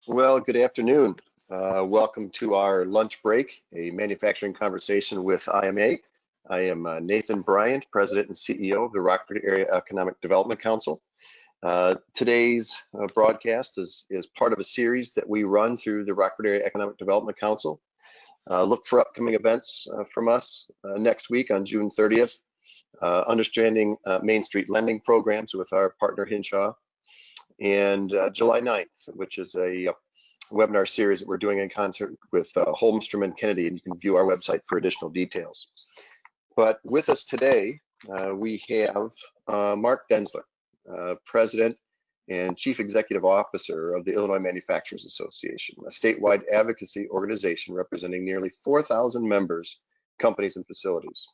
Well, good afternoon. Welcome to our lunch break, a manufacturing conversation with IMA. I am Nathan Bryant, President and CEO of the Rockford Area Economic Development Council. Today's broadcast is part of a series that we run through the Rockford Area Economic Development Council. Look for upcoming events from us next week on June 30th, understanding Main Street lending programs with our partner Hinshaw, and July 9th, which is a webinar series that we're doing in concert with Holmstrom and Kennedy, and you can view our website for additional details. But with us today, we have Marc Denzler, President and Chief Executive Officer of the Illinois Manufacturers Association, a statewide advocacy organization representing nearly 4,000 members, companies, and facilities.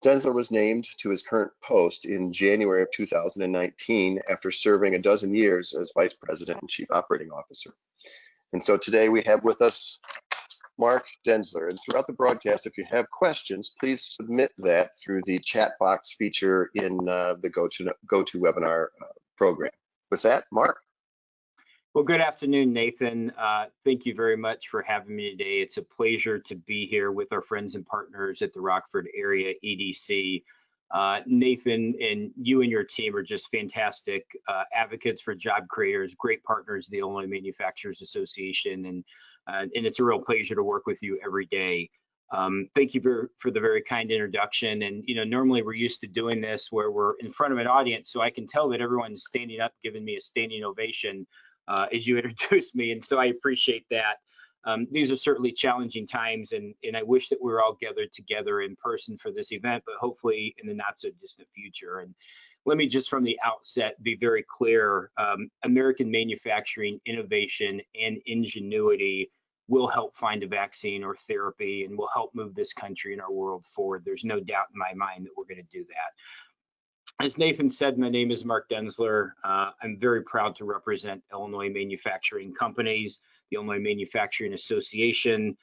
Denzler was named to his current post in January of 2019 after serving a dozen years as Vice President and Chief Operating Officer. And so today we have with us Marc Denzler. And throughout the broadcast, if you have questions, please submit that through the chat box feature in the GoToWebinar program. With that, Marc. Well, good afternoon, Nathan. Thank you very much for having me today. It's a pleasure to be here with our friends and partners at the Rockford Area EDC. Nathan, and you and your team are just fantastic advocates for job creators, great partners of the Illinois Manufacturers Association, and it's a real pleasure to work with you every day. Thank you for the very kind introduction. And normally we're used to doing this where we're in front of an audience, so I can tell that everyone's standing up, giving me a standing ovation as you introduced me, and so I appreciate that. These are certainly challenging times, and I wish that we were all gathered together in person for this event, but hopefully in the not so distant future. And let me just from the outset be very clear, American manufacturing, innovation, and ingenuity will help find a vaccine or therapy and will help move this country and our world forward. There's no doubt in my mind that we're going to do that. As Nathan said, my name is Marc Denzler. I'm very proud to represent Illinois manufacturing companies, the Illinois Manufacturing Association.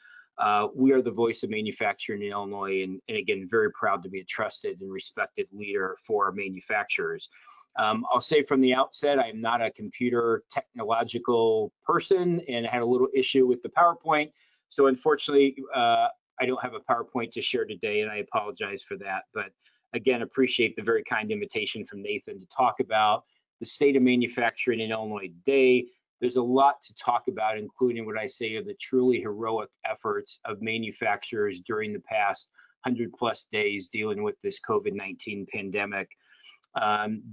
We are the voice of manufacturing in Illinois, and again, very proud to be a trusted and respected leader for our manufacturers. I'll say from the outset, I am not a computer technological person, and I had a little issue with the PowerPoint. So unfortunately, I don't have a PowerPoint to share today, and I apologize for that. But again, appreciate the very kind invitation from Nathan to talk about the state of manufacturing in Illinois today. There's a lot to talk about, including what I say are the truly heroic efforts of manufacturers during the past 100+ days dealing with this COVID-19 pandemic.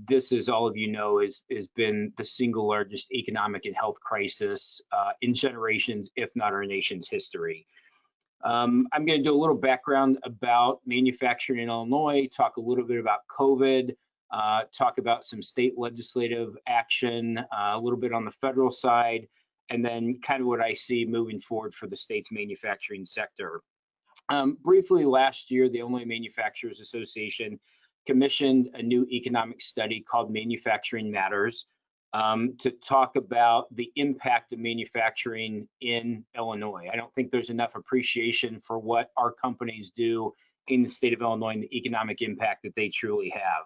This, as all of you know, has been the single largest economic and health crisis in generations, if not our nation's history. I'm going to do a little background about manufacturing in Illinois, talk a little bit about COVID, talk about some state legislative action, a little bit on the federal side, and then kind of what I see moving forward for the state's manufacturing sector. Briefly, last year, the Illinois Manufacturers Association commissioned a new economic study called Manufacturing Matters, to talk about the impact of manufacturing in Illinois. I don't think there's enough appreciation for what our companies do in the state of Illinois and the economic impact that they truly have.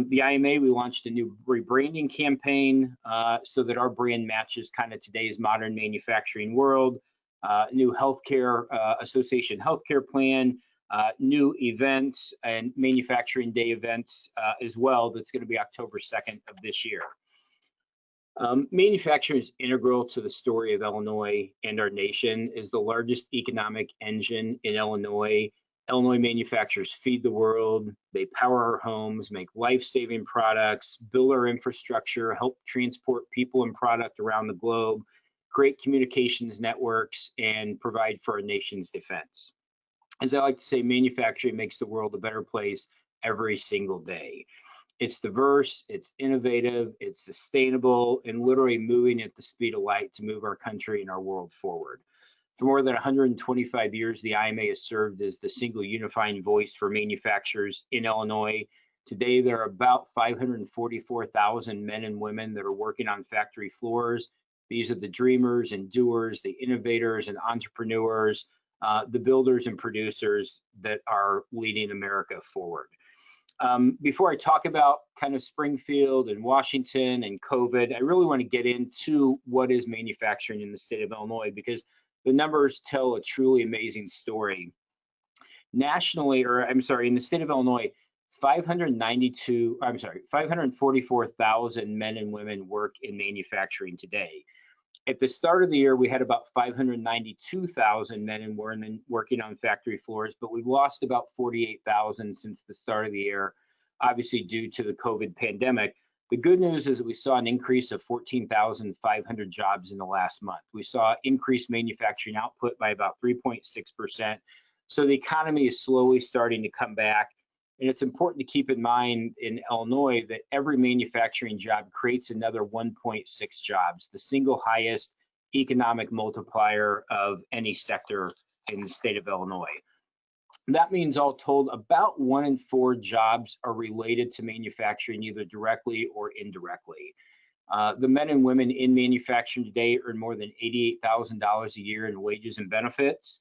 The IMA, we launched a new rebranding campaign so that our brand matches kind of today's modern manufacturing world, new healthcare association healthcare plan, new events and manufacturing day events as well. That's going to be October 2nd of this year. Manufacturing is integral to the story of Illinois and our nation. Is the largest economic engine in Illinois. Illinois manufacturers feed the world, they power our homes, make life-saving products, build our infrastructure, help transport people and product around the globe, create communications networks, and provide for our nation's defense. As I like to say, manufacturing makes the world a better place every single day. It's diverse, it's innovative, it's sustainable, and literally moving at the speed of light to move our country and our world forward. For more than 125 years, the IMA has served as the single unifying voice for manufacturers in Illinois. Today, there are about 544,000 men and women that are working on factory floors. These are the dreamers and doers, the innovators and entrepreneurs, the builders and producers that are leading America forward. Before I talk about kind of Springfield and Washington and COVID, I really want to get into what is manufacturing in the state of Illinois, because the numbers tell a truly amazing story. Nationally, or I'm sorry, in the state of Illinois, 544,000 men and women work in manufacturing today. At the start of the year, we had about 592,000 men and women working on factory floors, but we've lost about 48,000 since the start of the year, obviously due to the COVID pandemic. The good news is that we saw an increase of 14,500 jobs in the last month. We saw increased manufacturing output by about 3.6%. So the economy is slowly starting to come back. And it's important to keep in mind in Illinois that every manufacturing job creates another 1.6 jobs, the single highest economic multiplier of any sector in the state of Illinois. That means all told, about 1 in 4 jobs are related to manufacturing, either directly or indirectly. The men and women in manufacturing today earn more than $88,000 a year in wages and benefits.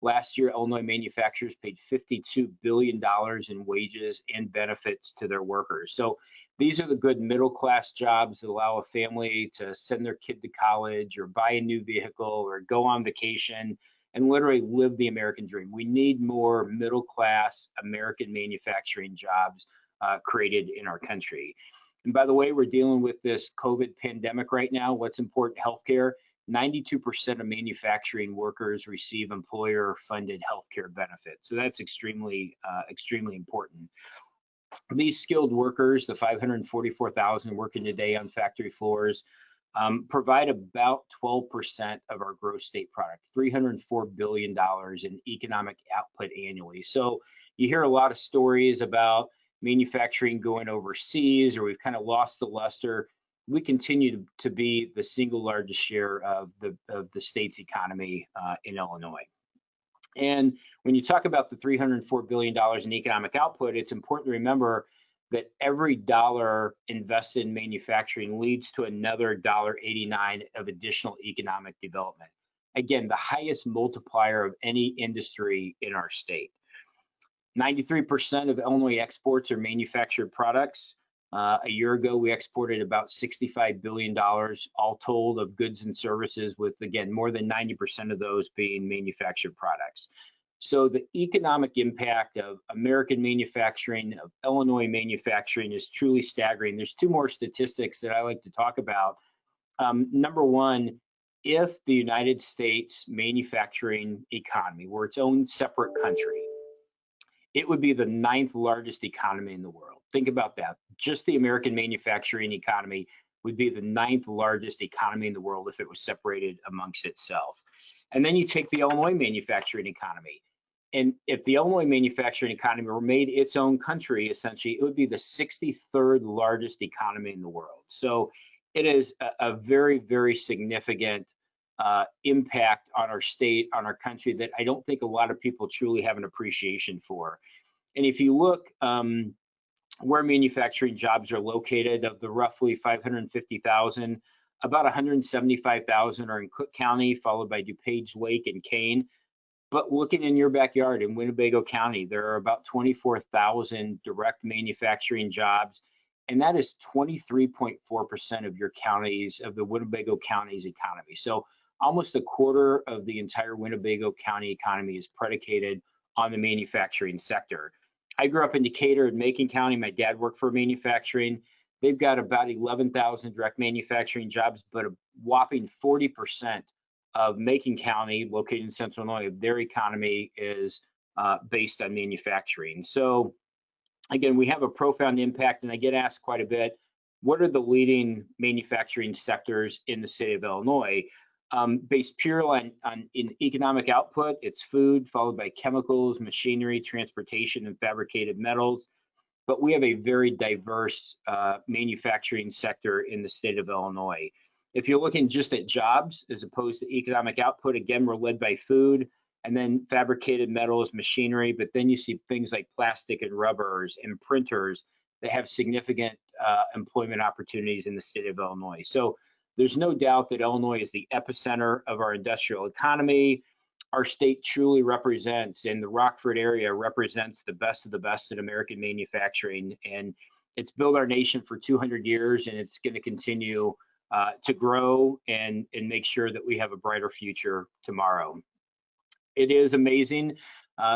Last year, Illinois manufacturers paid $52 billion in wages and benefits to their workers. So these are the good middle-class jobs that allow a family to send their kid to college or buy a new vehicle or go on vacation and literally live the American dream. We need more middle-class American manufacturing jobs created in our country. And by the way, we're dealing with this COVID pandemic right now. What's important? Healthcare. 92% of manufacturing workers receive employer-funded healthcare benefits. So that's extremely important. These skilled workers, the 544,000 working today on factory floors, provide about 12% of our gross state product, $304 billion in economic output annually. So you hear a lot of stories about manufacturing going overseas, or we've kind of lost the luster. We continue to be the single largest share of the state's economy in Illinois. And when you talk about the $304 billion in economic output, it's important to remember that every dollar invested in manufacturing leads to another $1.89 of additional economic development. Again, the highest multiplier of any industry in our state. 93% of Illinois exports are manufactured products. A year ago, we exported about $65 billion, all told, of goods and services, with, again, more than 90% of those being manufactured products. So the economic impact of American manufacturing, of Illinois manufacturing, is truly staggering. There's 2 more statistics that I like to talk about. Number one, if the United States manufacturing economy were its own separate country, it would be the 9th largest economy in the world. Think about that. Just the American manufacturing economy would be the 9th largest economy in the world if it was separated amongst itself. And then you take the Illinois manufacturing economy. And if the Illinois manufacturing economy were made its own country, essentially, it would be the 63rd largest economy in the world. So it is a very, very significant impact on our state, on our country, that I don't think a lot of people truly have an appreciation for. And if you look where manufacturing jobs are located, of the roughly 550,000, about 175,000 are in Cook County, followed by DuPage, Lake, and Kane. But looking in your backyard in Winnebago County, there are about 24,000 direct manufacturing jobs, and that is 23.4% of your counties, of the Winnebago County's economy. So almost a quarter of the entire Winnebago County economy is predicated on the manufacturing sector. I grew up in Decatur and Macon County. My dad worked for manufacturing. They've got about 11,000 direct manufacturing jobs, but a whopping 40% of Macon County, located in Central Illinois, their economy is based on manufacturing. So again, we have a profound impact, and I get asked quite a bit, what are the leading manufacturing sectors in the state of Illinois? Based purely on economic output, it's food, followed by chemicals, machinery, transportation, and fabricated metals. But we have a very diverse manufacturing sector in the state of Illinois. If you're looking just at jobs as opposed to economic output, again, we're led by food, and then fabricated metals, machinery, but then you see things like plastic and rubbers and printers that have significant employment opportunities in the state of Illinois. So there's no doubt that Illinois is the epicenter of our industrial economy. our state truly represents, and the Rockford area represents the best of the best in American manufacturing. And it's built our nation for 200 years, and it's going to continue to grow and make sure that we have a brighter future tomorrow. It is amazing.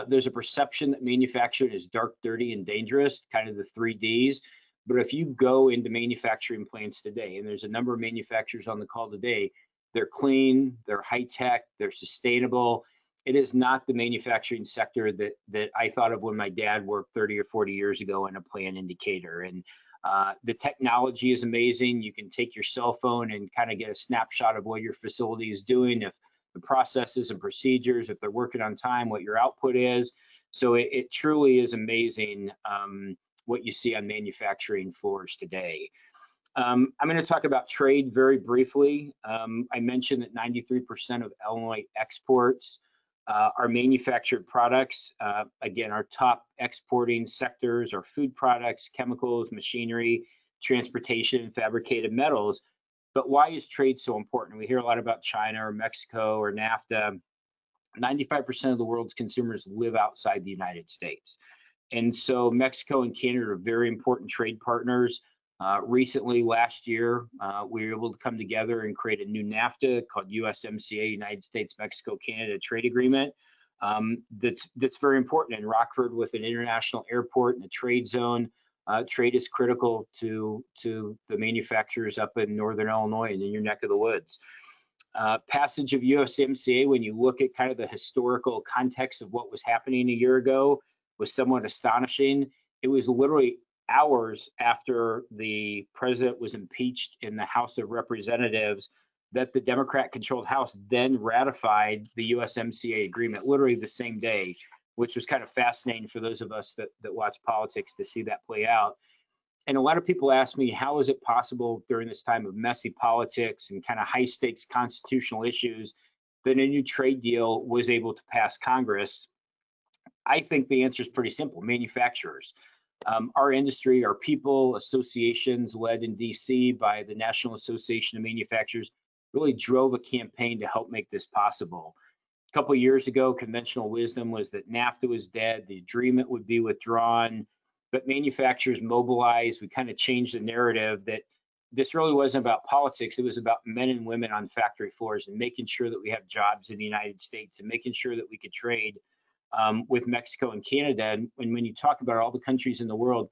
There's a perception that manufacturing is dark, dirty, and dangerous, kind of the 3Ds. But if you go into manufacturing plants today, and there's a number of manufacturers on the call today, they're clean, they're high tech, they're sustainable. It is not the manufacturing sector that I thought of when my dad worked 30 or 40 years ago in a plant indicator. And the technology is amazing. You can take your cell phone and kind of get a snapshot of what your facility is doing, if the processes and procedures, if they're working on time, what your output is. So it truly is amazing what you see on manufacturing floors today. I'm going to talk about trade very briefly. I mentioned that 93% of Illinois exports are manufactured products. Again, our top exporting sectors are food products, chemicals, machinery, transportation, and fabricated metals. But why is trade so important? We hear a lot about China or Mexico or NAFTA. 95% of the world's consumers live outside the United States. And so Mexico and Canada are very important trade partners. Recently, last year, we were able to come together and create a new NAFTA called USMCA, United States, Mexico, Canada Trade Agreement. That's very important in Rockford with an international airport and a trade zone. Trade is critical to the manufacturers up in Northern Illinois and in your neck of the woods. Passage of USMCA, when you look at kind of the historical context of what was happening a year ago, was somewhat astonishing. It was literally hours after the president was impeached in the House of Representatives that the Democrat-controlled House then ratified the USMCA agreement, literally the same day, which was kind of fascinating for those of us that watch politics to see that play out. And a lot of people ask me, how is it possible during this time of messy politics and kind of high stakes constitutional issues that a new trade deal was able to pass Congress? I think the answer is pretty simple: manufacturers. Our industry, our people, associations led in DC by the National Association of Manufacturers really drove a campaign to help make this possible. A couple of years ago, conventional wisdom was that NAFTA was dead, the agreement would be withdrawn, but manufacturers mobilized. We kind of changed the narrative that this really wasn't about politics. It was about men and women on factory floors and making sure that we have jobs in the United States and making sure that we could trade with Mexico and Canada. And when you talk about all the countries in the world,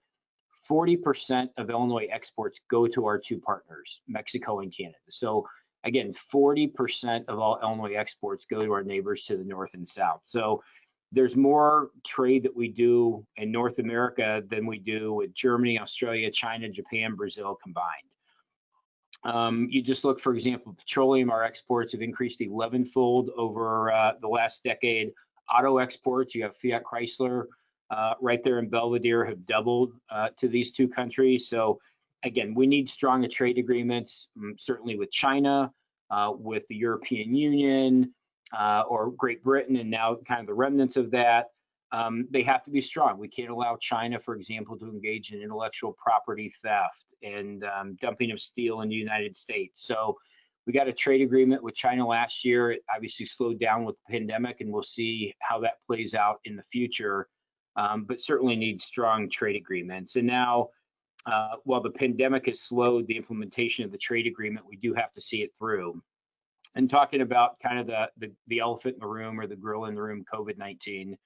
40% of Illinois exports go to our two partners, Mexico and Canada. So again, 40% of all Illinois exports go to our neighbors to the north and south. So there's more trade that we do in North America than we do with Germany, Australia, China, Japan, Brazil combined. You just look, for example, petroleum, our exports have increased 11-fold over the last decade. Auto exports, you have Fiat Chrysler right there in Belvedere, have doubled to these two countries. So again, we need stronger trade agreements, certainly with China, with the European Union, or Great Britain, and now kind of the remnants of that. They have to be strong. We can't allow China, for example, to engage in intellectual property theft and dumping of steel in the United States. So we got a trade agreement with China last year. It obviously slowed down with the pandemic, and we'll see how that plays out in the future, but certainly need strong trade agreements. And now, while the pandemic has slowed the implementation of the trade agreement, we do have to see it through. And talking about kind of the elephant in the room or the gorilla in the room, COVID-19,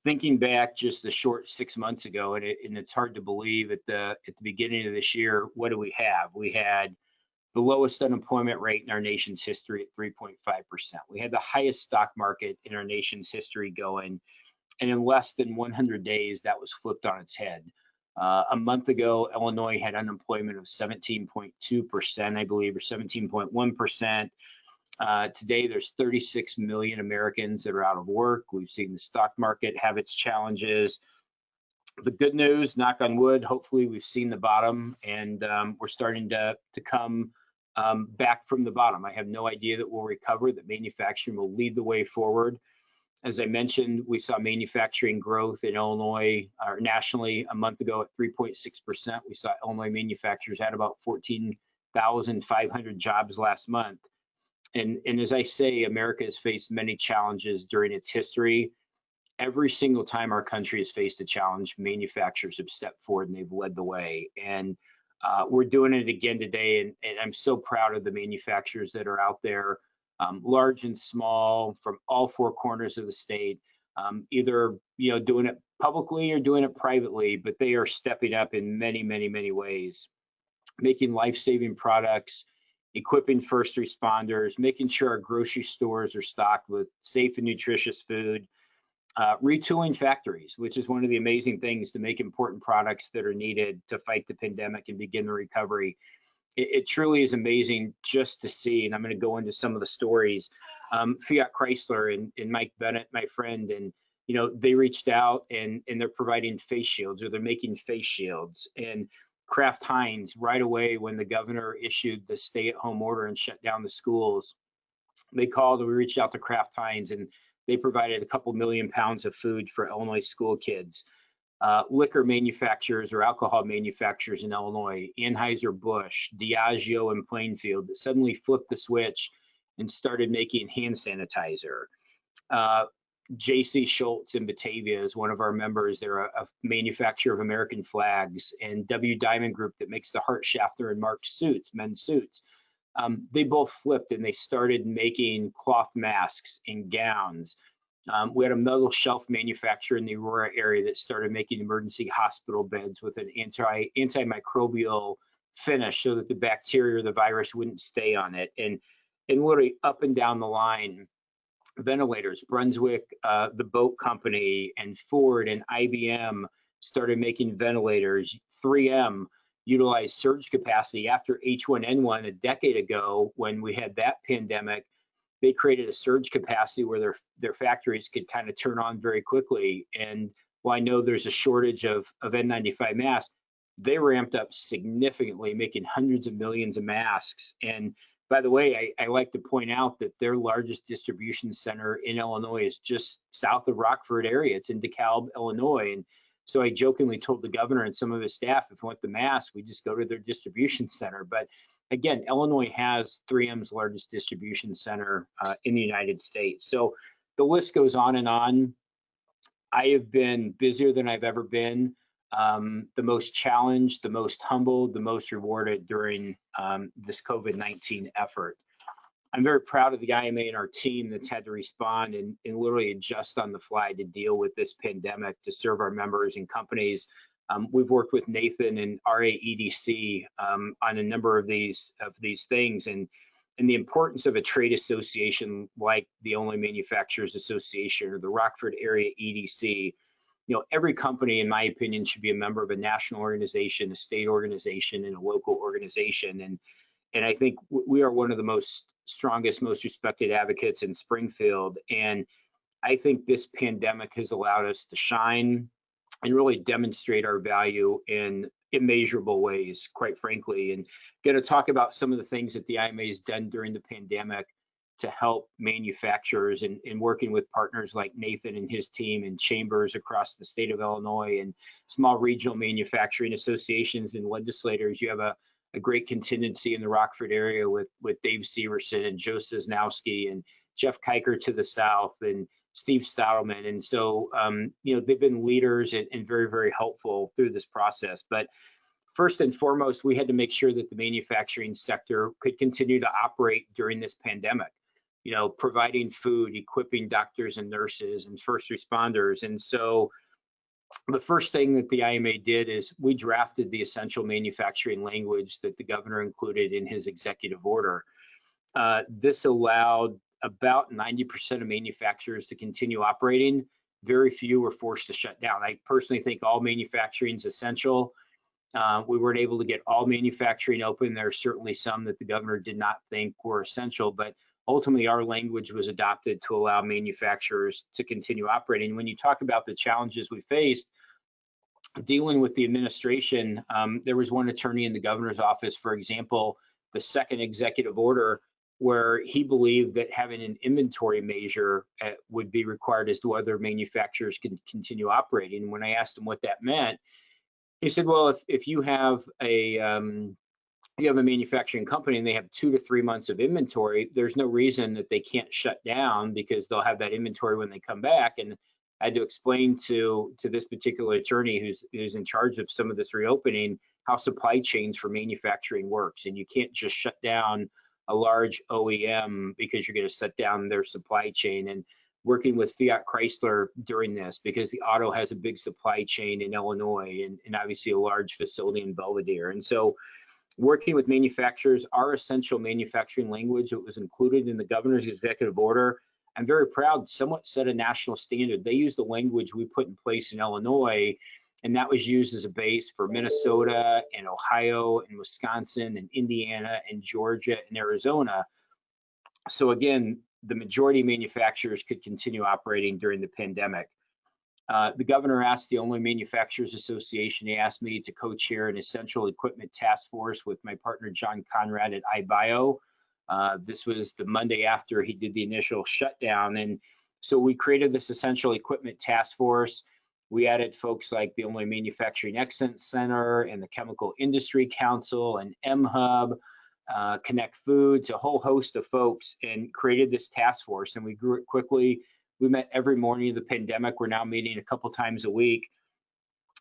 thinking back just a short 6 months ago, and it's hard to believe at the beginning of this year, what do we have? We had the lowest unemployment rate in our nation's history at 3.5%. We had the highest stock market in our nation's history going, and in less than 100 days, that was flipped on its head. A month ago, Illinois had unemployment of 17.2%, I believe, or 17.1%. Today, there's 36 million Americans that are out of work. We've seen the stock market have its challenges. The good news, knock on wood, hopefully we've seen the bottom, and we're starting to come back from the bottom. I have no idea that we'll recover, that manufacturing will lead the way forward. As I mentioned, we saw manufacturing growth in Illinois, or nationally, a month ago at 3.6%. We saw Illinois manufacturers had about 14,500 jobs last month. And as I say, America has faced many challenges during its history. Every single time our country has faced a challenge, manufacturers have stepped forward and they've led the way. And we're doing it again today. And I'm so proud of the manufacturers that are out there, large and small, from all four corners of the state, either doing it publicly or doing it privately, but they are stepping up in many, many, many ways, making life-saving products, equipping first responders, making sure our grocery stores are stocked with safe and nutritious food, retooling factories, which is one of the amazing things to make important products that are needed to fight the pandemic and begin the recovery. It truly is amazing just to see, and I'm going to go into some of the stories. Fiat Chrysler and Mike Bennett, my friend, and they reached out and they're providing face shields, or they're making face shields. And Kraft Heinz, right away when the governor issued the stay-at-home order and shut down the schools, we reached out to Kraft Heinz, and they provided a couple million pounds of food for Illinois school kids. Liquor manufacturers or alcohol manufacturers in Illinois, Anheuser-Busch, Diageo in Plainfield, that suddenly flipped the switch and started making hand sanitizer. J.C. Schultz in Batavia is one of our members. They're a manufacturer of American flags, and W. Diamond Group that makes the Hart Schaffner and Marc suits, men's suits. They both flipped and they started making cloth masks and gowns. We had a metal shelf manufacturer in the Aurora area that started making emergency hospital beds with an antimicrobial finish so that the bacteria or the virus wouldn't stay on it. And literally up and down the line, ventilators, Brunswick, the boat company, and Ford and IBM started making ventilators. 3M utilized surge capacity after H1N1 a decade ago when we had that pandemic. They created a surge capacity where their factories could kind of turn on very quickly. And while I know there's a shortage of N95 masks, they ramped up significantly, making hundreds of millions of masks. And by the way, I like to point out that their largest distribution center in Illinois is just south of Rockford area. It's in DeKalb, Illinois. And so I jokingly told the governor and some of his staff, if we want the masks, we just go to their distribution center. But again, Illinois has 3M's largest distribution center in the United States. So the list goes on and on. I have been busier than I've ever been, the most challenged, the most humbled, the most rewarded during this COVID-19 effort. I'm very proud of the IMA and our team that's had to respond and literally adjust on the fly to deal with this pandemic to serve our members and companies. We've worked with Nathan and RAEDC on a number of these things, and the importance of a trade association like the Illinois Manufacturers Association or the Rockford Area EDC. Every company, in my opinion, should be a member of a national organization, a state organization, and a local organization. And I think we are one of the strongest, most respected advocates in Springfield. And I think this pandemic has allowed us to shine and really demonstrate our value in immeasurable ways, quite frankly. And going to talk about some of the things that the IMA has done during the pandemic to help manufacturers and working with partners like Nathan and his team and chambers across the state of Illinois and small regional manufacturing associations and legislators. You have a great contingency in the Rockford area with Dave Severson and Joe Cisnowski and Jeff Kiker to the south and Steve Stottleman. And so, they've been leaders and very, very helpful through this process. But first and foremost, we had to make sure that the manufacturing sector could continue to operate during this pandemic, providing food, equipping doctors and nurses and first responders. And so the first thing that the IMA did is we drafted the essential manufacturing language that the governor included in his executive order. This allowed about 90% of manufacturers to continue operating. Very few were forced to shut down. I personally think all manufacturing is essential. We weren't able to get all manufacturing open. There are certainly some that the governor did not think were essential, but ultimately our language was adopted to allow manufacturers to continue operating. When you talk about the challenges we faced dealing with the administration, there was one attorney in the governor's office, for example, the second executive order, where he believed that having an inventory measure would be required as to whether manufacturers can continue operating. When I asked him what that meant, he said, well, if you have a you have a manufacturing company and they have 2 to 3 months of inventory, there's no reason that they can't shut down because they'll have that inventory when they come back. And I had to explain to this particular attorney who's in charge of some of this reopening how supply chains for manufacturing works. And you can't just shut down a large OEM because you're going to shut down their supply chain. And working with Fiat Chrysler during this, because the auto has a big supply chain in Illinois and obviously a large facility in Belvidere. And so working with manufacturers, our essential manufacturing language that was included in the governor's executive order, I'm very proud, somewhat set a national standard. They used the language we put in place in Illinois, and that was used as a base for Minnesota and Ohio and Wisconsin and Indiana and Georgia and Arizona. So again, the majority of manufacturers could continue operating during the pandemic. The governor asked the Illinois Manufacturers Association, he asked me to co-chair an essential equipment task force with my partner, John Conrad at iBio. This was the Monday after he did the initial shutdown. And so we created this essential equipment task force. We added folks like the Illinois Manufacturing Excellence Center and the Chemical Industry Council and MHub, Connect Foods, a whole host of folks, and created this task force, and we grew it quickly. We met every morning of the pandemic. We're now meeting a couple times a week.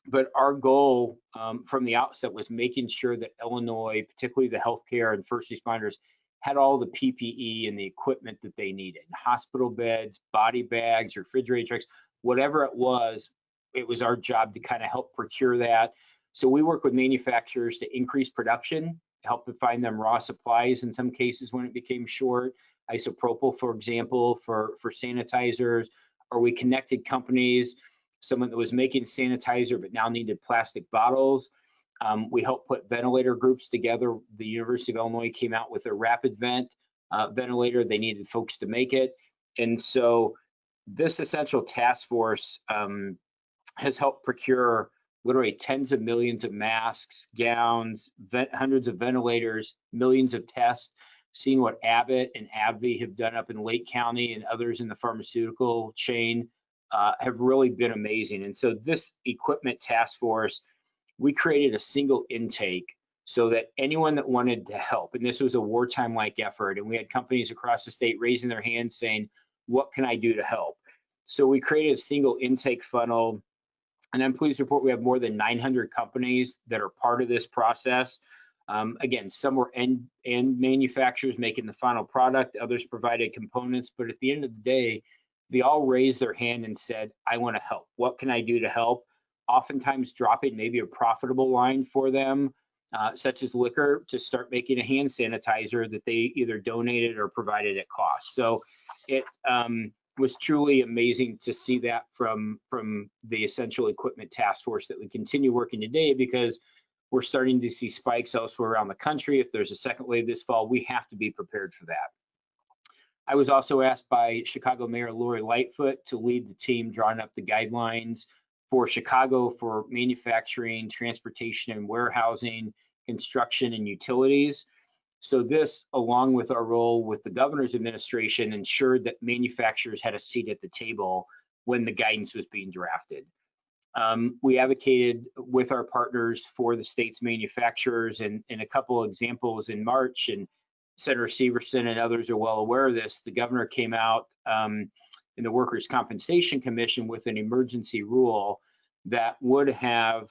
But our goal from the outset was making sure that Illinois, particularly the healthcare and first responders, had all the PPE and the equipment that they needed. Hospital beds, body bags, refrigerator trucks, whatever it was our job to kind of help procure that. So we work with manufacturers to increase production, help to find them raw supplies in some cases when it became short. Isopropyl, for example, for sanitizers, or we connected companies, someone that was making sanitizer but now needed plastic bottles. We helped put ventilator groups together. The University of Illinois came out with a rapid vent ventilator. They needed folks to make it. And so this essential task force has helped procure literally tens of millions of masks, gowns, hundreds of ventilators, millions of tests. Seeing what Abbott and AbbVie have done up in Lake County and others in the pharmaceutical chain have really been amazing. And so this equipment task force, we created a single intake so that anyone that wanted to help, and this was a wartime-like effort, and we had companies across the state raising their hands saying, what can I do to help? So we created a single intake funnel, and I'm pleased to report we have more than 900 companies that are part of this process. Again, some were end manufacturers making the final product, others provided components, but at the end of the day, they all raised their hand and said, I want to help. What can I do to help? Oftentimes dropping maybe a profitable line for them, such as liquor, to start making a hand sanitizer that they either donated or provided at cost. So it was truly amazing to see that from the essential equipment task force that we continue working today, because we're starting to see spikes elsewhere around the country. If there's a second wave this fall, we have to be prepared for that. I was also asked by Chicago Mayor Lori Lightfoot to lead the team drawing up the guidelines for Chicago for manufacturing, transportation and warehousing, construction and utilities. So this, along with our role with the governor's administration, ensured that manufacturers had a seat at the table when the guidance was being drafted. We advocated with our partners for the state's manufacturers, and a couple of examples in March, and Senator Severson and others are well aware of this. The governor came out in the Workers' Compensation Commission with an emergency rule that would have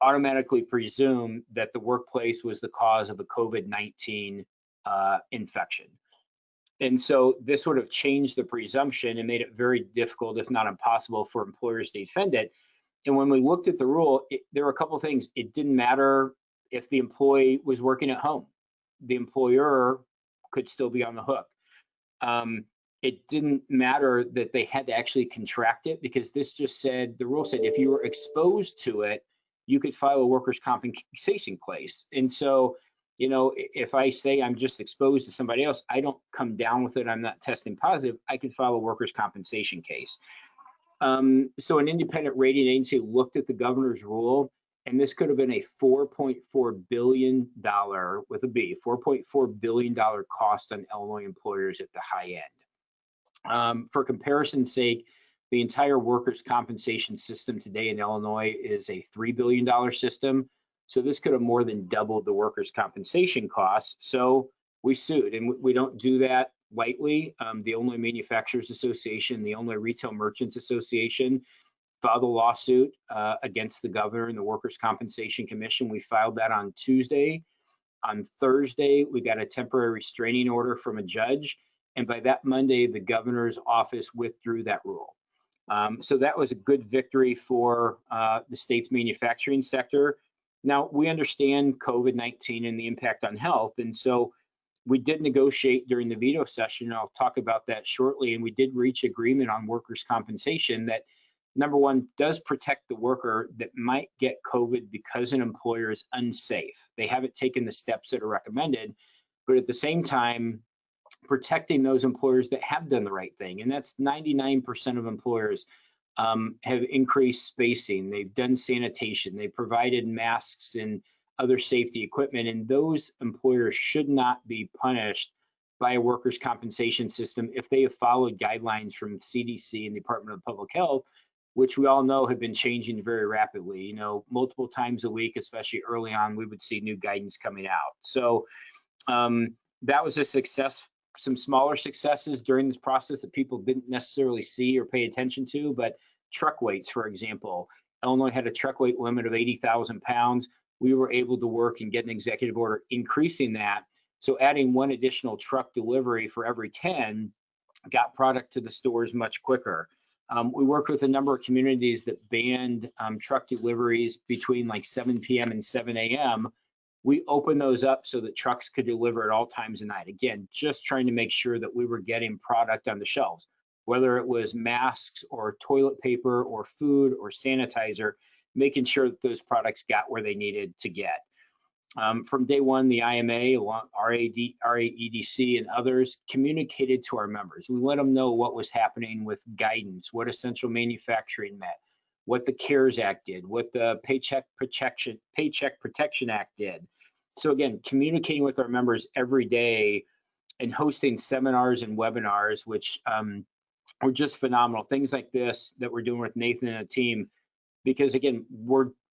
automatically presumed that the workplace was the cause of a COVID-19 infection. And so this would have changed the presumption and made it very difficult, if not impossible, for employers to defend it. And when we looked at the rule, there were a couple of things. It didn't matter if the employee was working at home. The employer could still be on the hook. It didn't matter that they had to actually contract it, because this just said, the rule said, if you were exposed to it, you could file a workers' compensation case. And so, you know, if I say I'm just exposed to somebody else, I don't come down with it, I'm not testing positive, I can file a workers' compensation case. So an independent rating agency looked at the governor's rule, and this could have been a $4.4 billion, with a B, $4.4 billion cost on Illinois employers at the high end. For comparison's sake, the entire workers' compensation system today in Illinois is a $3 billion system. So this could have more than doubled the workers' compensation costs. So we sued, and we don't do that lightly. The Illinois Manufacturers Association, the Illinois Retail Merchants Association filed a lawsuit against the governor and the Workers' Compensation Commission. We filed that on Tuesday. On Thursday, we got a temporary restraining order from a judge. And by that Monday, the governor's office withdrew that rule. So that was a good victory for the state's manufacturing sector. Now, we understand COVID-19 and the impact on health. And so we did negotiate during the veto session, and I'll talk about that shortly. And we did reach agreement on workers' compensation that, number one, does protect the worker that might get COVID because an employer is unsafe. They haven't taken the steps that are recommended, but at the same time, protecting those employers that have done the right thing. And that's 99% of employers have increased spacing. They've done sanitation. They've provided masks and other safety equipment. And those employers should not be punished by a workers' compensation system if they have followed guidelines from CDC and the Department of Public Health, which we all know have been changing very rapidly. You know, multiple times a week, especially early on, we would see new guidance coming out. So that was a success. Some smaller successes during this process that people didn't necessarily see or pay attention to, but truck weights, for example. Illinois had a truck weight limit of 80,000 pounds. We were able to work and get an executive order increasing that. So adding one additional truck delivery for every 10 got product to the stores much quicker. We worked with a number of communities that banned truck deliveries between like 7 p.m. and 7 a.m. We opened those up so that trucks could deliver at all times of night. Again, just trying to make sure that we were getting product on the shelves, whether it was masks or toilet paper or food or sanitizer, making sure that those products got where they needed to get. From day one, the IMA, RAEDC, and others communicated to our members. We let them know what was happening with guidance, what essential manufacturing meant, what the CARES Act did, what the Paycheck Protection Act did. So again, communicating with our members every day and hosting seminars and webinars, which were just phenomenal. Things like this that we're doing with Nathan and the team, because again,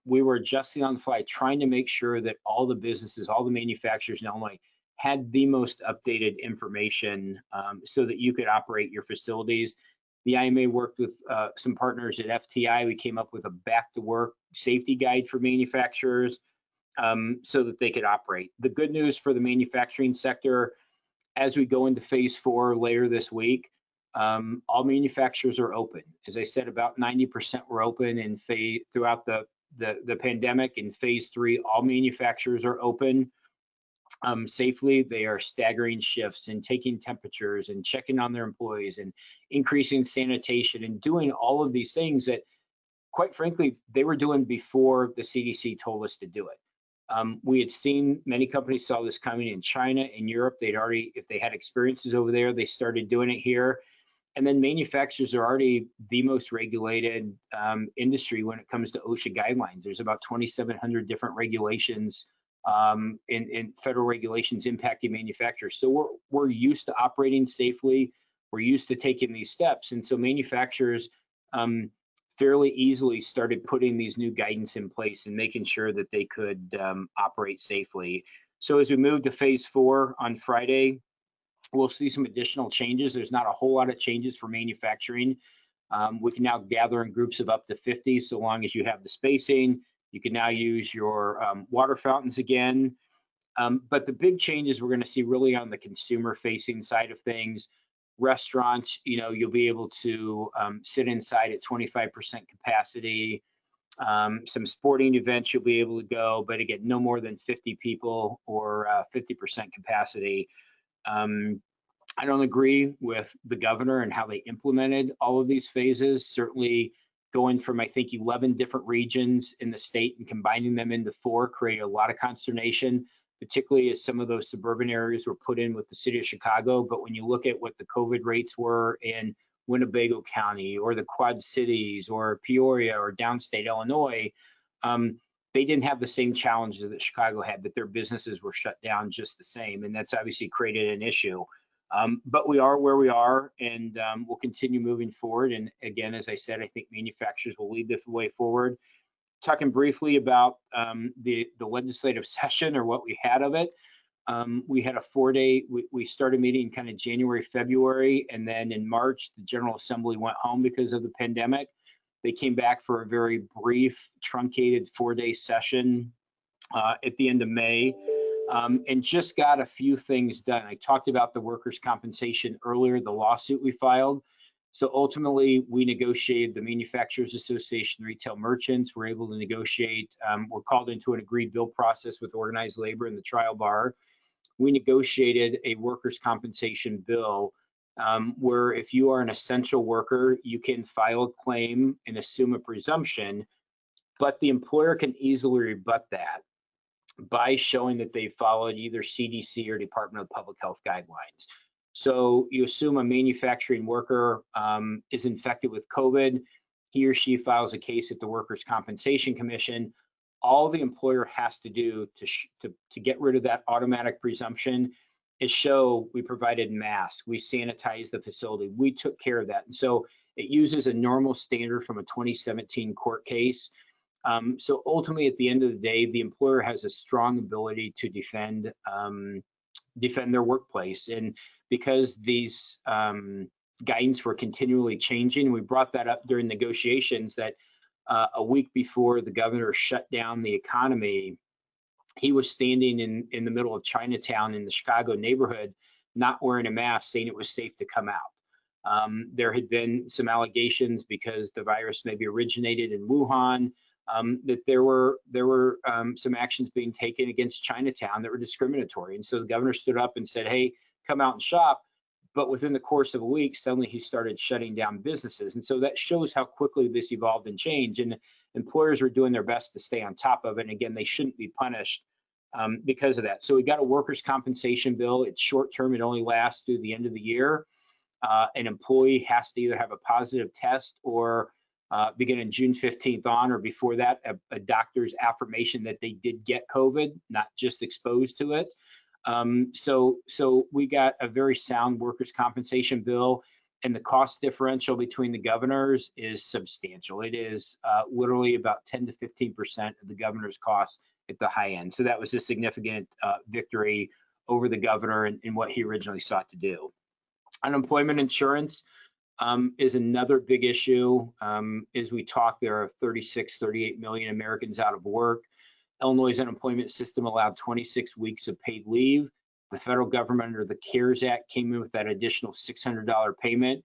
we were adjusting on the fly, trying to make sure that all the businesses, all the manufacturers in Illinois had the most updated information so that you could operate your facilities. The IMA worked with some partners at FTI. We came up with a back to work safety guide for manufacturers so that they could operate. The good news for the manufacturing sector, as we go into phase 4 later this week, all manufacturers are open. As I said, about 90% were open in throughout the pandemic. In phase 3, all manufacturers are open safely. They are staggering shifts and taking temperatures and checking on their employees and increasing sanitation and doing all of these things that, quite frankly, they were doing before the CDC told us to do it. We had seen many companies saw this coming in China and Europe. They'd already, if they had experiences over there, they started doing it here. And then manufacturers are already the most regulated industry when it comes to OSHA guidelines. There's about 2,700 different regulations in federal regulations impacting manufacturers. So we're used to operating safely. We're used to taking these steps. And so manufacturers fairly easily started putting these new guidance in place and making sure that they could operate safely. So as we move to phase 4 on Friday, we'll see some additional changes. There's not a whole lot of changes for manufacturing. We can now gather in groups of up to 50, so long as you have the spacing. You can now use your water fountains again. But the big changes we're going to see really on the consumer-facing side of things. Restaurants, you'll be able to sit inside at 25% capacity. Some sporting events you'll be able to go, but again, no more than 50 people or 50% capacity. I don't agree with the governor and how they implemented all of these phases. Certainly going from, I think, 11 different regions in the state and combining them into 4 created a lot of consternation, particularly as some of those suburban areas were put in with the city of Chicago. But when you look at what the COVID rates were in Winnebago County or the Quad Cities or Peoria or downstate Illinois, they didn't have the same challenges that Chicago had, but their businesses were shut down just the same. And that's obviously created an issue. But we are where we are, and we'll continue moving forward. And again, as I said, I think manufacturers will lead the way forward. talking briefly about the legislative session, or what we had of it. We had a 4-day, we started meeting kind of January, February, and then in March, the General Assembly went home because of the pandemic. They came back for a very brief, truncated 4-day session at the end of May, and just got a few things done. I talked about the workers' compensation earlier, the lawsuit we filed. So ultimately, we negotiated the Manufacturers Association, retail merchants. We're able to negotiate. We're called into an agreed bill process with organized labor and the trial bar. We negotiated a workers' compensation bill where if you are an essential worker, you can file a claim and assume a presumption, but the employer can easily rebut that by showing that they followed either CDC or Department of Public Health guidelines. So you assume a manufacturing worker is infected with COVID, he or she files a case at the Workers' Compensation Commission. All the employer has to do to get rid of that automatic presumption is show we provided masks, we sanitized the facility, we took care of that. And so it uses a normal standard from a 2017 court case. So ultimately, at the end of the day, the employer has a strong ability to defend their workplace. And because these guidance were continually changing, we brought that up during negotiations that a week before the governor shut down the economy, he was standing in the middle of Chinatown in the Chicago neighborhood, not wearing a mask, saying it was safe to come out. There had been some allegations because the virus maybe originated in Wuhan, that there were some actions being taken against Chinatown that were discriminatory. And so the governor stood up and said, hey, come out and shop. But within the course of a week, suddenly he started shutting down businesses. And so that shows how quickly this evolved and changed. And employers were doing their best to stay on top of it. And again, they shouldn't be punished because of that. So we got a workers' compensation bill. It's short term. It only lasts through the end of the year. An employee has to either have a positive test or beginning June 15th on, or before that, a doctor's affirmation that they did get COVID, not just exposed to it. So we got a very sound workers' compensation bill, and the cost differential between the governors is substantial. It is literally about 10 to 15% of the governor's costs at the high end. So that was a significant victory over the governor and what he originally sought to do. Unemployment insurance is another big issue. As we talk, there are 38 million Americans out of work. Illinois' unemployment system allowed 26 weeks of paid leave. The federal government, under the CARES Act, came in with that additional $600 payment.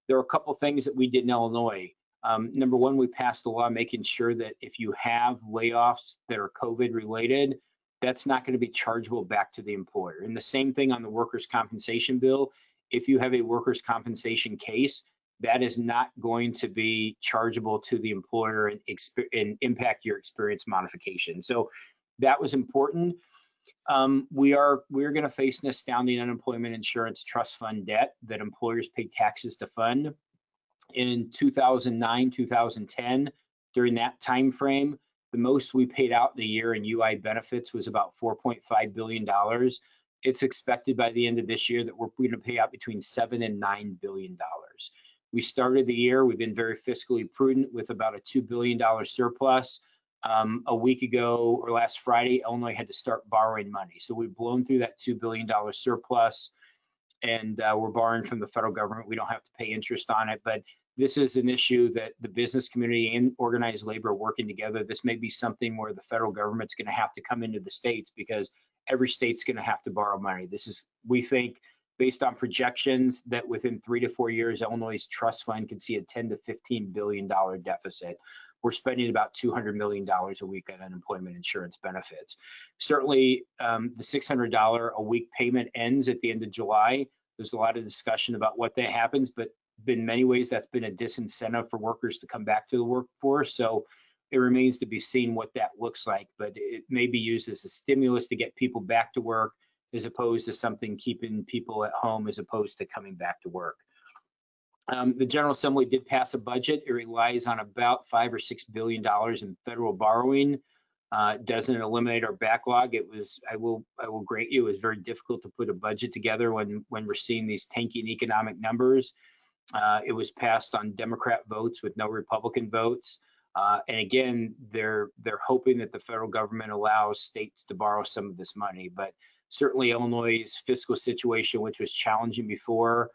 There are a couple things that we did in Illinois. Number one, we passed a law making sure that if you have layoffs that are COVID related, that's not going to be chargeable back to the employer. And the same thing on the workers' compensation bill. If you have a workers' compensation case, that is not going to be chargeable to the employer and impact your experience modification. So that was important. We're going to face an astounding unemployment insurance trust fund debt that employers pay taxes to fund. In 2009, 2010, during that time frame, the most we paid out in a year in UI benefits was about $4.5 billion. It's expected by the end of this year that we're going to pay out between $7 and $9 billion. We started the year, we've been very fiscally prudent with about a $2 billion surplus. A week ago, or last Friday, Illinois had to start borrowing money. So we've blown through that $2 billion surplus, and we're borrowing from the federal government. We don't have to pay interest on it, but this is an issue that the business community and organized labor are working together. This may be something where the federal government's going to have to come into the states, because every state's going to have to borrow money. This is, we think, based on projections, that within 3 to 4 years, Illinois' trust fund could see a $10 to $15 billion deficit. We're spending about $200 million a week on unemployment insurance benefits. Certainly, the $600 a week payment ends at the end of July. There's a lot of discussion about what that happens, but in many ways, that's been a disincentive for workers to come back to the workforce. So it remains to be seen what that looks like, but it may be used as a stimulus to get people back to work, as opposed to something keeping people at home as opposed to coming back to work. The General Assembly did pass a budget. It relies on about $5 or $6 billion in federal borrowing. Doesn't eliminate our backlog. It was, I will grant you, it was very difficult to put a budget together when we're seeing these tanking economic numbers. It was passed on Democrat votes with no Republican votes. And again, they're hoping that the federal government allows states to borrow some of this money. But certainly Illinois' fiscal situation, which was challenging before,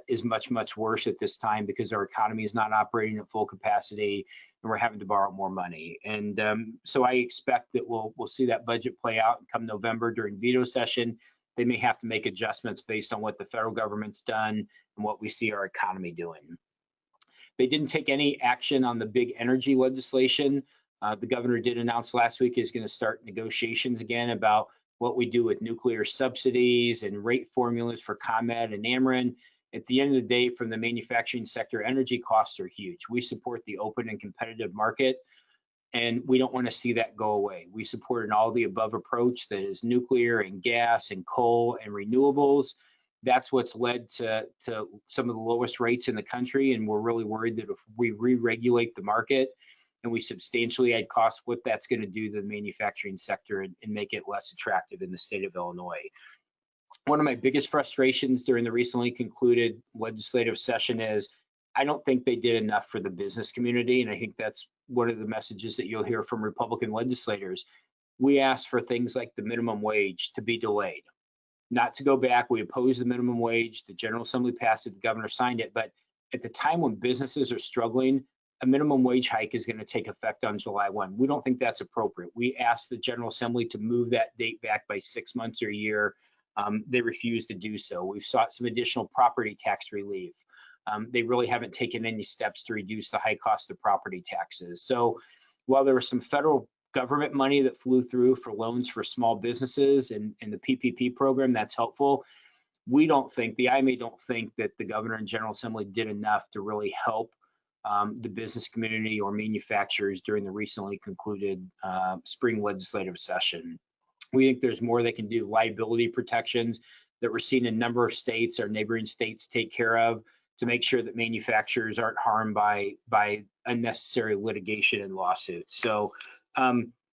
is much, much worse at this time because our economy is not operating at full capacity and we're having to borrow more money. And so I expect that we'll see that budget play out come November during veto session. They may have to make adjustments based on what the federal government's done and what we see our economy doing. They didn't take any action on the big energy legislation. The governor did announce last week he's going to start negotiations again about what we do with nuclear subsidies and rate formulas for ComEd and Ameren. At the end of the day, from the manufacturing sector, energy costs are huge. We support the open and competitive market, and we don't want to see that go away. We support an all the above approach that is nuclear and gas and coal and renewables. That's what's led to some of the lowest rates in the country, and we're really worried that if we re-regulate the market and we substantially add costs, what that's going to do to the manufacturing sector and make it less attractive in the state of Illinois. One of my biggest frustrations during the recently concluded legislative session is I don't think they did enough for the business community, and I think that's one of the messages that you'll hear from Republican legislators. We asked for things like the minimum wage to be delayed, not to go back. We opposed the minimum wage. The General Assembly passed it, the governor signed it, but at the time when businesses are struggling, a minimum wage hike is going to take effect on July 1. We don't think that's appropriate. We asked the General Assembly to move that date back by 6 months or a year. They refused to do so. We've sought some additional property tax relief. They really haven't taken any steps to reduce the high cost of property taxes. So while there was some federal government money that flew through for loans for small businesses and the PPP program, that's helpful. We don't think, the IMA don't think that the governor and General Assembly did enough to really help the business community or manufacturers during the recently concluded spring legislative session. We think there's more they can do. Liability protections that we're seeing in a number of states, our neighboring states take care of to make sure that manufacturers aren't harmed by unnecessary litigation and lawsuits. So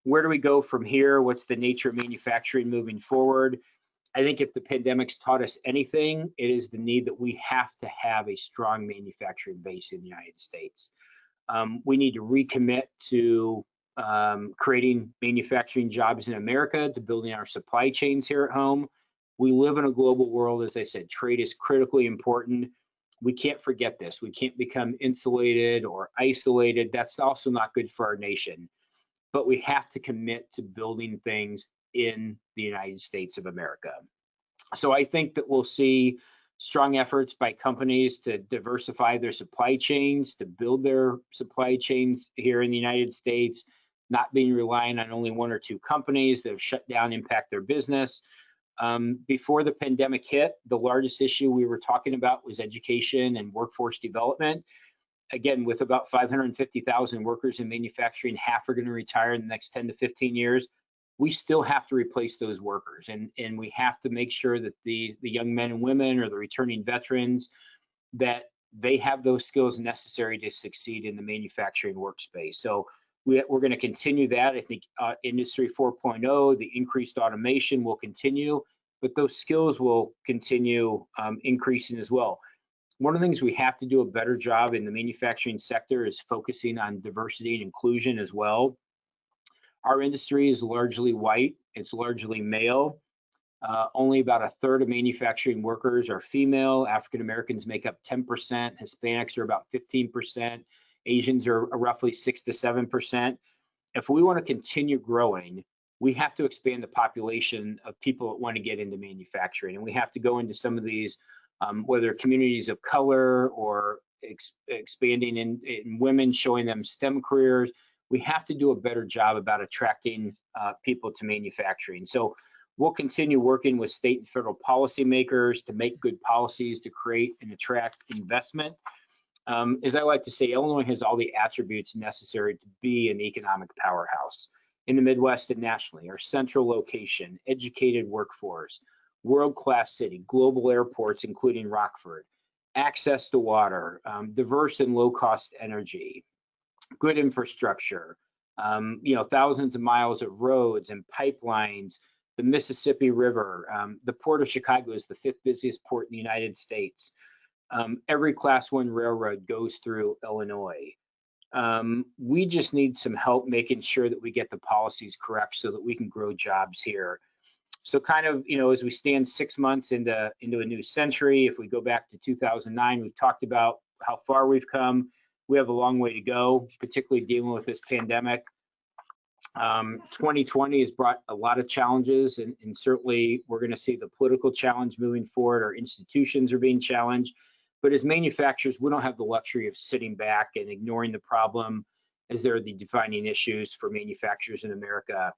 where do we go from here? What's the nature of manufacturing moving forward? I think if the pandemic's taught us anything, it is the need that we have to have a strong manufacturing base in the United States. We need to recommit to creating manufacturing jobs in America, to building our supply chains here at home. We live in a global world. As I said, trade is critically important. We can't forget this. We can't become insulated or isolated. That's also not good for our nation. But we have to commit to building things in the United States of America. So I think that we'll see strong efforts by companies to diversify their supply chains, to build their supply chains here in the United States, not being reliant on only one or two companies that have shut down, impact their business. Before the pandemic hit, the largest issue we were talking about was education and workforce development. Again, with about 550,000 workers in manufacturing, half are going to retire in the next 10 to 15 years. We still have to replace those workers, and we have to make sure that the young men and women or the returning veterans, that they have those skills necessary to succeed in the manufacturing workspace. So we're going to continue that. I think Industry 4.0, the increased automation will continue, but those skills will continue increasing as well. One of the things we have to do a better job in the manufacturing sector is focusing on diversity and inclusion as well. Our industry is largely white, it's largely male. Only about a third of manufacturing workers are female. African Americans make up 10%, Hispanics are about 15%, Asians are roughly 6 to 7%. If we want to continue growing, we have to expand the population of people that want to get into manufacturing, and we have to go into some of these, whether communities of color or expanding in women, showing them STEM careers. We have to do a better job about attracting people to manufacturing. So we'll continue working with state and federal policymakers to make good policies to create and attract investment. As I like to say, Illinois has all the attributes necessary to be an economic powerhouse in the Midwest and nationally. Our central location, educated workforce, world-class city, global airports, including Rockford, access to water, diverse and low-cost energy, good infrastructure, thousands of miles of roads and pipelines, the Mississippi River, the Port of Chicago is the 5th busiest port in the United States. Every Class 1 railroad goes through Illinois. We just need some help making sure that we get the policies correct so that we can grow jobs here. So kind of, as we stand 6 months into a new century, if we go back to 2009, we've talked about how far we've come. We have a long way to go, particularly dealing with this pandemic. 2020 has brought a lot of challenges, and certainly we're going to see the political challenge moving forward. Our institutions are being challenged. But as manufacturers, we don't have the luxury of sitting back and ignoring the problem, as they're the defining issues for manufacturers in America.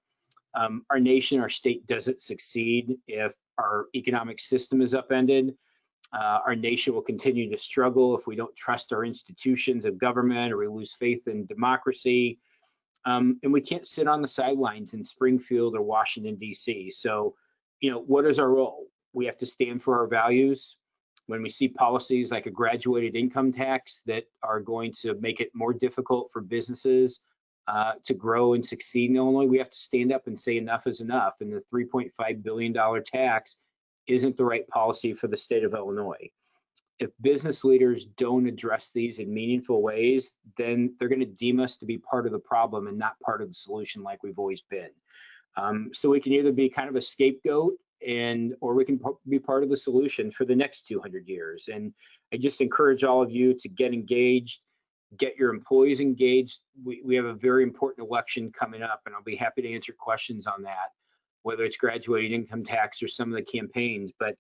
Our nation, our state doesn't succeed if our economic system is upended. Our nation will continue to struggle if we don't trust our institutions of government, or we lose faith in democracy. And we can't sit on the sidelines in Springfield or Washington, D.C. So, what is our role? We have to stand for our values. When we see policies like a graduated income tax that are going to make it more difficult for businesses to grow and succeed in Illinois, we have to stand up and say enough is enough. And the $3.5 billion tax isn't the right policy for the state of Illinois. If business leaders don't address these in meaningful ways, then they're going to deem us to be part of the problem and not part of the solution like we've always been. So we can either be kind of a scapegoat, or we can be part of the solution for the next 200 years. And I just encourage all of you to get engaged, get your employees engaged. We have a very important election coming up, and I'll be happy to answer questions on that, whether it's graduated income tax or some of the campaigns. But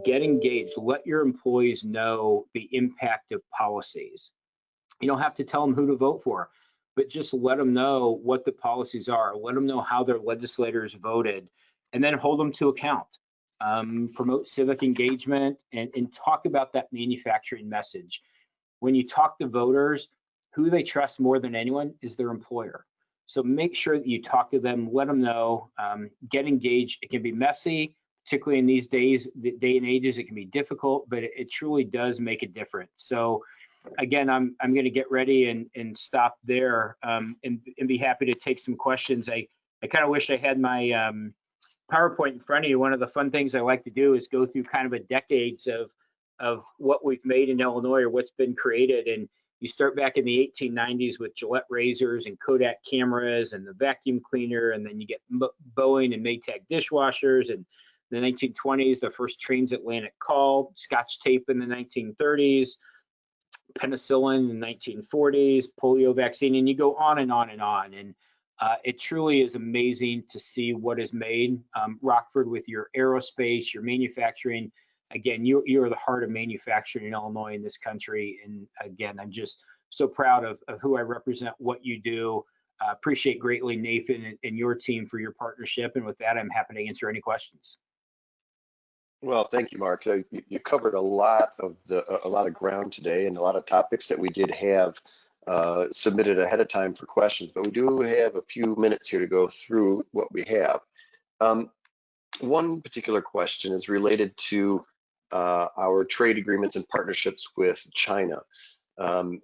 get engaged. Let your employees know the impact of policies. You don't have to tell them who to vote for, but just let them know what the policies are. Let them know how their legislators voted, and then hold them to account. Promote civic engagement, and talk about that manufacturing message. When you talk to voters, who they trust more than anyone is their employer. So make sure that you talk to them, let them know, get engaged. It can be messy, particularly in these days, the day and ages, it can be difficult, but it truly does make a difference. So again, I'm going to get ready and stop there, and be happy to take some questions. I kind of wish I had my PowerPoint in front of you. One of the fun things I like to do is go through kind of a decades of what we've made in Illinois, or what's been created. And you start back in the 1890s with Gillette razors and Kodak cameras and the vacuum cleaner, and then you get Boeing and Maytag dishwashers, and the 1920s, the first transatlantic call, Scotch tape in the 1930s, penicillin in the 1940s, polio vaccine, and you go on and on and on. And it truly is amazing to see what is made. Rockford, with your aerospace, your manufacturing, again, you are the heart of manufacturing in Illinois, in this country. And again, I'm just so proud of who I represent, what you do. Appreciate greatly, Nathan, and your team for your partnership. And with that, I'm happy to answer any questions. Well, thank you, Marc. So you covered a lot of ground today, and a lot of topics that we did have submitted ahead of time for questions, but we do have a few minutes here to go through what we have. One particular question is related to our trade agreements and partnerships with China.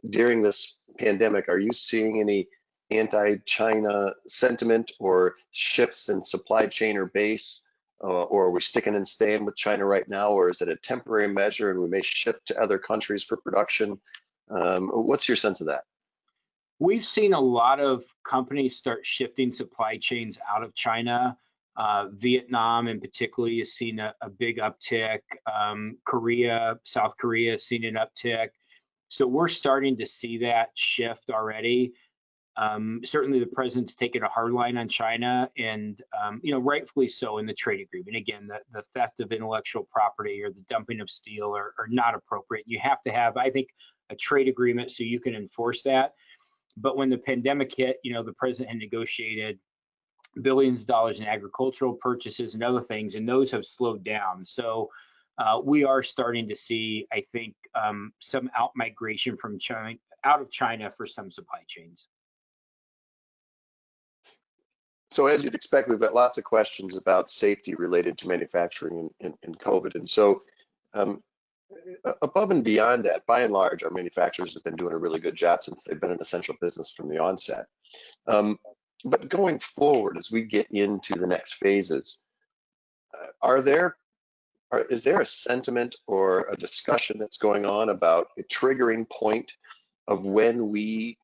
During this pandemic, are you seeing any anti-China sentiment or shifts in supply chain or base? Or are we sticking and staying with China right now, or is it a temporary measure and we may ship to other countries for production? What's your sense of that? We've seen a lot of companies start shifting supply chains out of China. Vietnam in particular has seen a big uptick. Korea, South Korea has seen an uptick. So we're starting to see that shift already. Certainly the president's taken a hard line on China, and rightfully so in the trade agreement. Again, the theft of intellectual property or the dumping of steel are not appropriate. You have to have, I think, a trade agreement so you can enforce that. But when the pandemic hit, the president had negotiated billions of dollars in agricultural purchases and other things, and those have slowed down. So we are starting to see, I think, some out-migration from China, out of China for some supply chains. So as you'd expect, we've got lots of questions about safety related to manufacturing and COVID. And so above and beyond that, by and large, our manufacturers have been doing a really good job since they've been an essential business from the onset. But going forward, as we get into the next phases, is there a sentiment or a discussion that's going on about a triggering point of when we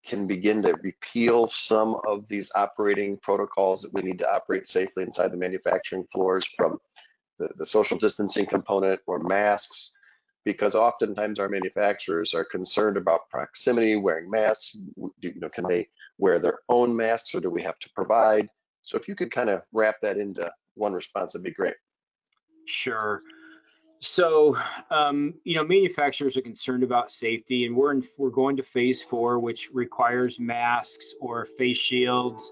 can begin to repeal some of these operating protocols that we need to operate safely inside the manufacturing floors, from the social distancing component or masks, because oftentimes our manufacturers are concerned about proximity, wearing masks. Can they wear their own masks, or do we have to provide? So if you could kind of wrap that into one response, that'd be great. Sure. So, manufacturers are concerned about safety, and we're going to phase 4, which requires masks or face shields.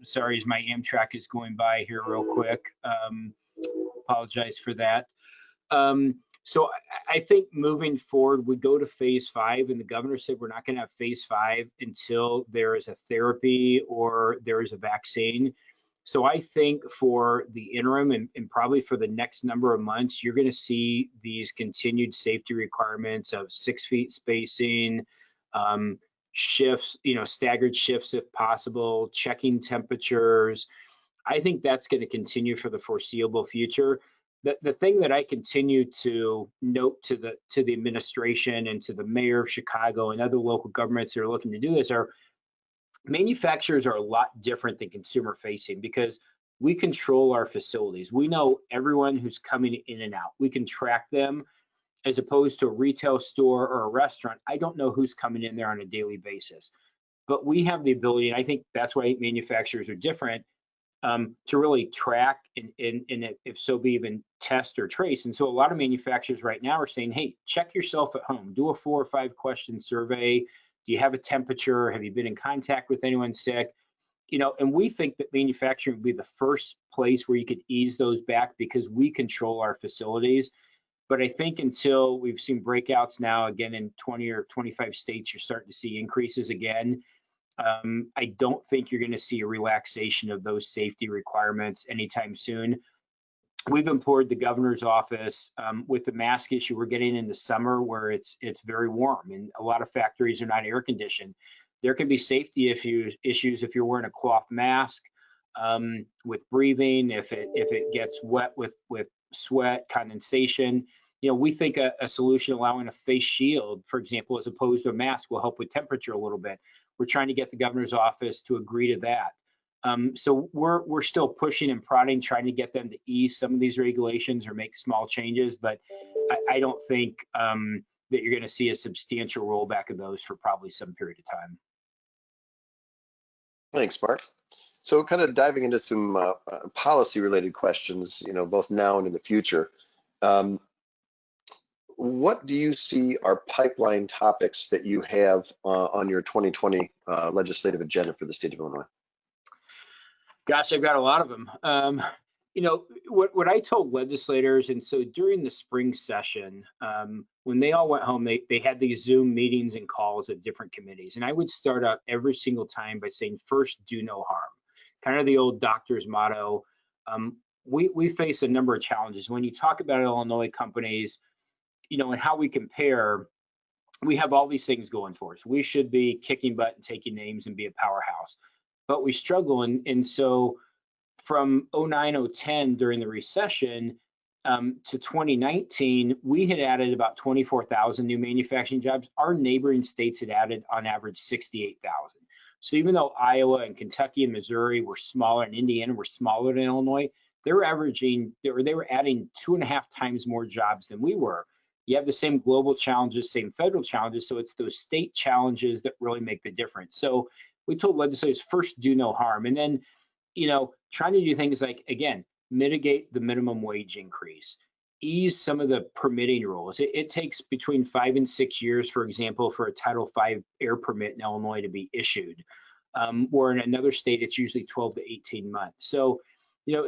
Sorry, my Amtrak is going by here real quick. Apologize for that. So I think moving forward, we go to phase 5, and the governor said we're not going to have phase 5 until there is a therapy or there is a vaccine. So I think for the interim and probably for the next number of months, you're going to see these continued safety requirements of 6 feet spacing, shifts, staggered shifts if possible, checking temperatures. I think that's going to continue for the foreseeable future. The thing that I continue to note to the administration and to the mayor of Chicago and other local governments that are looking to do this are, manufacturers are a lot different than consumer facing, because we control our facilities. We know everyone who's coming in and out. We can track them, as opposed to a retail store or a restaurant. I don't know who's coming in there on a daily basis, but we have the ability, and I think that's why manufacturers are different, to really track and if so be even test or trace. And so a lot of manufacturers right now are saying, hey, check yourself at home, do a 4 or 5 question survey. Do you have a temperature? Have you been in contact with anyone sick? And we think that manufacturing would be the first place where you could ease those back, because we control our facilities. But I think until we've seen breakouts now again in 20 or 25 states, you're starting to see increases again. I don't think you're going to see a relaxation of those safety requirements anytime soon. We've implored the governor's office with the mask issue. We're getting in the summer where it's very warm, and a lot of factories are not air conditioned. There can be safety issues if you're wearing a cloth mask with breathing, if it gets wet with sweat, condensation. We think a solution allowing a face shield, for example, as opposed to a mask, will help with temperature a little bit. We're trying to get the governor's office to agree to that. So we're still pushing and prodding, trying to get them to ease some of these regulations or make small changes, but I don't think that you're going to see a substantial rollback of those for probably some period of time. Thanks, Marc. So kind of diving into some policy-related questions, both now and in the future. What do you see are pipeline topics that you have on your 2020 legislative agenda for the state of Illinois? Gosh, I've got a lot of them. What I told legislators, and so during the spring session, when they all went home, they had these Zoom meetings and calls at different committees. And I would start out every single time by saying, first, do no harm. Kind of the old doctor's motto. We face a number of challenges. When you talk about Illinois companies, and how we compare, we have all these things going for us. We should be kicking butt and taking names and be a powerhouse, but we struggle. And so from 09, 010 during the recession to 2019, we had added about 24,000 new manufacturing jobs. Our neighboring states had added on average 68,000. So even though Iowa and Kentucky and Missouri were smaller and Indiana were smaller than Illinois, they were adding 2.5 times more jobs than we were. You have the same global challenges, same federal challenges. So it's those state challenges that really make the difference. So we told legislators, first, do no harm. And then, trying to do things like, again, mitigate the minimum wage increase, ease some of the permitting rules. It takes between 5 and 6 years, for example, for a Title V air permit in Illinois to be issued, or in another state, it's usually 12 to 18 months. So,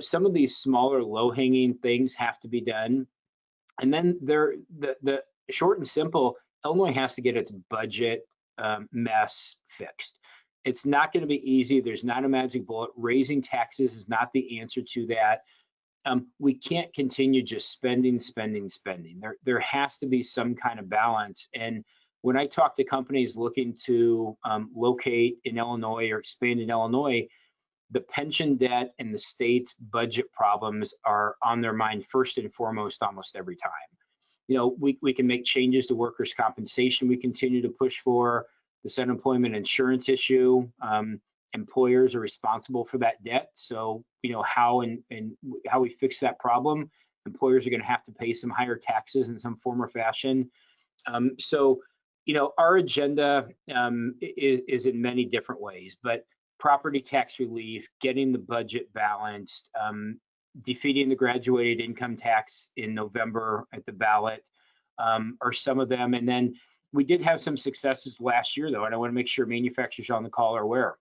some of these smaller low-hanging things have to be done. And then the short and simple, Illinois has to get its budget mess fixed. It's not going to be easy. There's not a magic bullet. Raising taxes is not the answer to that. We can't continue just spending. There has to be some kind of balance. And when I talk to companies looking to locate in Illinois or expand in Illinois, the pension debt and the state's budget problems are on their mind first and foremost almost every time. We can make changes to workers' compensation we continue to push for. this unemployment insurance issue. Employers are responsible for that debt. So, how we fix that problem, employers are going to have to pay some higher taxes in some form or fashion. So, our agenda is in many different ways, but property tax relief, getting the budget balanced, defeating the graduated income tax in November at the ballot are some of them. And then we did have some successes last year, though, and I want to make sure manufacturers on the call are aware.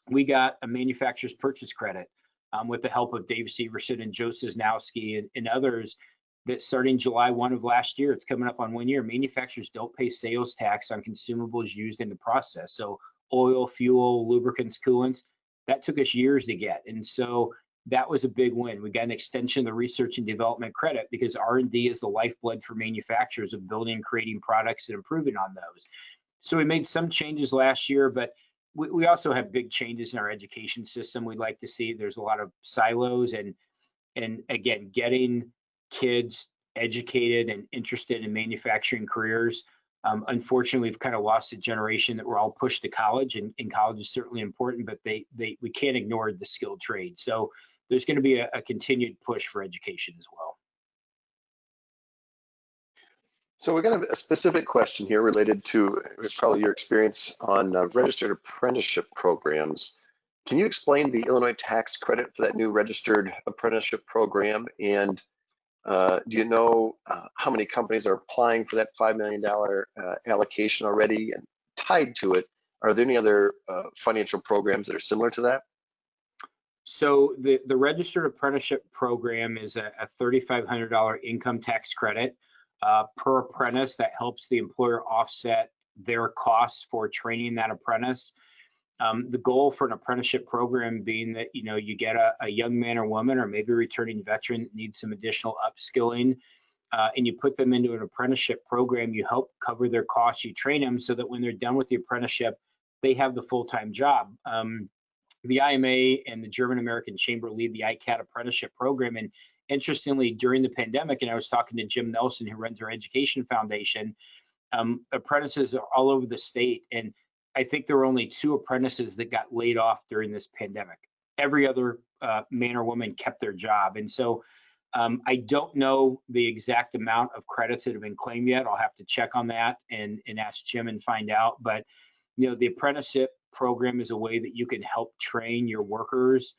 We got a manufacturer's purchase credit with the help of Dave Severson and Joe Cisnowski and others, that starting July 1 of last year, it's coming up on 1 year, manufacturers don't pay sales tax on consumables used in the process. So oil, fuel, lubricants, coolants, that took us years to get. And so that was a big win. We got an extension of the research and development credit because R&D is the lifeblood for manufacturers of building and creating products and improving on those. So we made some changes last year, but we also have big changes in our education system. We'd like to see. There's a lot of silos, and again, getting kids educated and interested in manufacturing careers. Unfortunately, we've kind of lost a generation that we're all pushed to college, and college is certainly important, but we can't ignore the skilled trade. So there's going to be a continued push for education as well. So we got a specific question here related to probably your experience on registered apprenticeship programs. Can you explain the Illinois tax credit for that new registered apprenticeship program? And do you know how many companies are applying for that $5 million allocation already? And tied to it, are there any other financial programs that are similar to that? So the registered apprenticeship program is a $3,500 income tax credit per apprentice that helps the employer offset their costs for training that apprentice. The goal for an apprenticeship program being that, you get a young man or woman, or maybe a returning veteran that needs some additional upskilling, and you put them into an apprenticeship program. You help cover their costs, you train them so that when they're done with the apprenticeship, they have the full-time job. The IMA and the German American Chamber lead the ICAT apprenticeship program. And interestingly, during the pandemic, and I was talking to Jim Nelson, who runs our education foundation, apprentices are all over the state. And I think there were only 2 apprentices that got laid off during this pandemic. Every other man or woman kept their job. And so I don't know the exact amount of credits that have been claimed yet. I'll have to check on that and ask Jim and find out. But the apprenticeship program is a way that you can help train your workers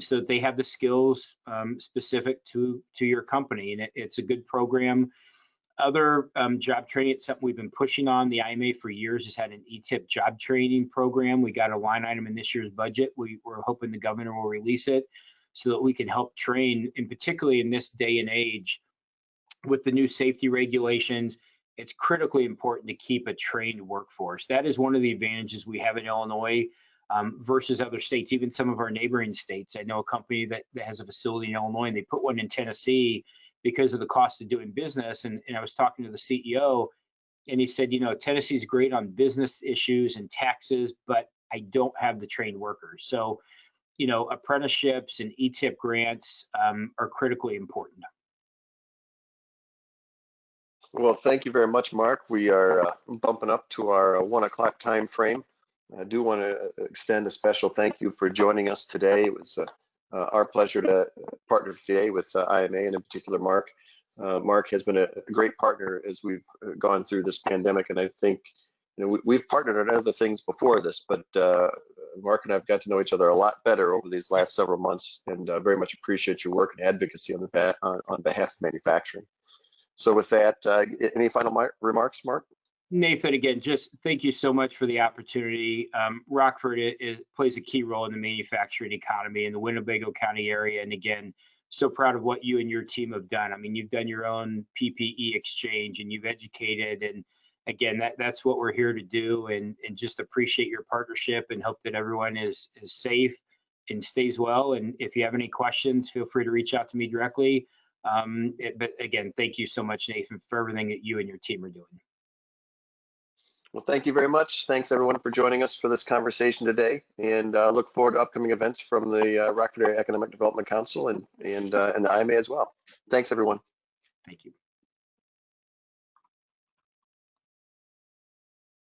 so that they have the skills specific to your company. And it's a good program. Other job training, it's something we've been pushing on. The IMA for years has had an ETIP job training program. We got a line item in this year's budget. We're hoping the governor will release it so that we can help train, and particularly in this day and age with the new safety regulations, it's critically important to keep a trained workforce. That is one of the advantages we have in Illinois versus other states, even some of our neighboring states. I know a company that has a facility in Illinois, and they put one in Tennessee because of the cost of doing business. And I was talking to the CEO, and he said, Tennessee's great on business issues and taxes, but I don't have the trained workers. So, apprenticeships and ETIP grants are critically important. Well, thank you very much, Mark. We are bumping up to our 1 o'clock time frame. I do want to extend a special thank you for joining us today. It was our pleasure to partner today with IMA, and in particular Marc. Marc has been a great partner as we've gone through this pandemic, and I think we've partnered on other things before this, but Marc and I have got to know each other a lot better over these last several months, and very much appreciate your work and advocacy on behalf of manufacturing. So with that, any final remarks, Marc? Nathan, again, just thank you so much for the opportunity. Rockford plays a key role in the manufacturing economy in the Winnebago County area. And again, so proud of what you and your team have done. I mean, you've done your own PPE exchange and you've educated. And again, that's what we're here to do, and just appreciate your partnership and hope that everyone is safe and stays well. And if you have any questions, feel free to reach out to me directly. But again, thank you so much, Nathan, for everything that you and your team are doing. Well, thank you very much. Thanks everyone for joining us for this conversation today, and look forward to upcoming events from the Rockford Area Economic Development Council and the IMA as well. Thanks everyone. Thank you.